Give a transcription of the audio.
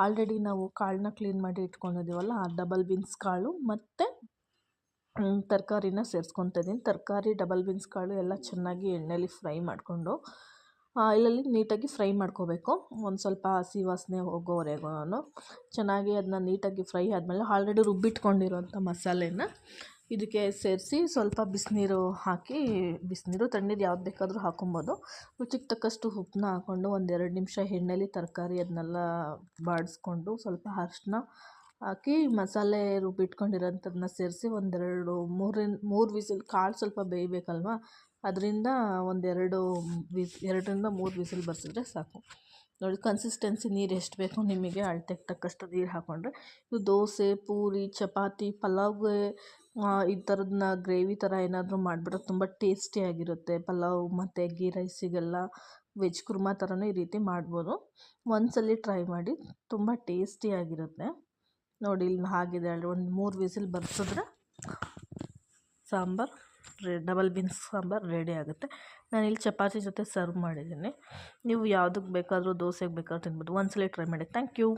Already ನಾವು ಕಾಳನ್ನ clean ಮಾಡಿ ಇಟ್ಕೊಂಡಿದ್ದೀವಲ್ಲ, ಆ ಡಬಲ್ ಬೀನ್ಸ್ ಕಾಳು ಮತ್ತು ತರಕಾರಿನ ಸೇರಿಸ್ಕೊತಾ ಇದ್ದೀನಿ. ತರಕಾರಿ, ಡಬಲ್ ಬೀನ್ಸ್ ಕಾಳು ಎಲ್ಲ ಚೆನ್ನಾಗಿ ಎಣ್ಣೆಲಿ ಫ್ರೈ ಮಾಡಿಕೊಂಡು ಆಯಿಲಲ್ಲಿ ನೀಟಾಗಿ ಫ್ರೈ ಮಾಡ್ಕೋಬೇಕು. ಒಂದು ಸ್ವಲ್ಪ ಹಸಿ ವಾಸನೆ ಹೋಗೋವರೆಗೂ ಚೆನ್ನಾಗಿ ಅದನ್ನ ನೀಟಾಗಿ ಫ್ರೈ ಆದಮೇಲೆ ಆಲ್ರೆಡಿ ರುಬ್ಬಿಟ್ಕೊಂಡಿರೋಂಥ ಮಸಾಲೆನ ಇದಕ್ಕೆ ಸೇರಿಸಿ ಸ್ವಲ್ಪ ಬಿಸಿನೀರು ಹಾಕಿ, ಬಿಸಿನೀರು ತಣ್ಣೀರು ಯಾವ್ದು ಬೇಕಾದರೂ ಹಾಕೊಬೋದು. ರುಚಿಗೆ ತಕ್ಕಷ್ಟು ಉಪ್ಪನ್ನ ಹಾಕ್ಕೊಂಡು 1-2 ನಿಮಿಷ ಎಣ್ಣೆಲಿ ತರಕಾರಿ ಅದನ್ನೆಲ್ಲ ಬಾಡಿಸ್ಕೊಂಡು ಸ್ವಲ್ಪ ಅರಿಶಿನ ಹಾಕಿ ಮಸಾಲೆ ರುಬ್ಬಿಟ್ಕೊಂಡಿರೋಂಥದ್ದನ್ನ ಸೇರಿಸಿ 2-3 ವಿಸಿಲ್, ಕಾಳು ಸ್ವಲ್ಪ ಬೇಯಬೇಕಲ್ವ, ಅದರಿಂದ 2-3 ವಿಸಿಲ್ ಬರ್ಸಿದ್ರೆ ಸಾಕು. ನೋಡಿ ಕನ್ಸಿಸ್ಟೆನ್ಸಿ ನೀರು ಎಷ್ಟು ಬೇಕೋ ನಿಮಗೆ ಅಳತೆಗೆ ತಕ್ಕಷ್ಟು ನೀರು ಹಾಕ್ಕೊಂಡ್ರೆ ಇದು ದೋಸೆ, ಪೂರಿ, ಚಪಾತಿ, ಪಲಾವ್ಗೆ ಈ ಥರದನ್ನ ಗ್ರೇವಿ ಥರ ಏನಾದರೂ ಮಾಡಿಬಿಟ್ರೆ ತುಂಬ ಟೇಸ್ಟಿಯಾಗಿರುತ್ತೆ. ಪಲಾವ್ ಮತ್ತು ಗೀ ರೈಸಿಗೆಲ್ಲ ವೆಜ್ ಕುರ್ಮಾ ಥರನೂ ಈ ರೀತಿ ಮಾಡ್ಬೋದು. ಒಂದ್ಸಲ ಟ್ರೈ ಮಾಡಿ, ತುಂಬ ಟೇಸ್ಟಿಯಾಗಿರುತ್ತೆ. ನೋಡಿ ಇಲ್ಲಿ ಆಗಿದೆ, ಒಂದು 3 ವಿಸಿಲ್ ಬರ್ಸಿದ್ರೆ ಸಾಂಬಾರು ಡಬಲ್ ಬೀನ್ಸ್ ಸಾಂಬಾರು ರೆಡಿ ಆಗುತ್ತೆ. ನಾನಿಲ್ಲಿ ಚಪಾತಿ ಜೊತೆ ಸರ್ವ್ ಮಾಡಿದ್ದೀನಿ. ನೀವು ಯಾವುದಕ್ಕೆ ಬೇಕಾದರೂ, ದೋಸೆಗೆ ಬೇಕಾದ್ರೂ ತಿನ್ಬೋದು. ಒಂದ್ಸಲ ಟ್ರೈ ಮಾಡಿ. Thank you.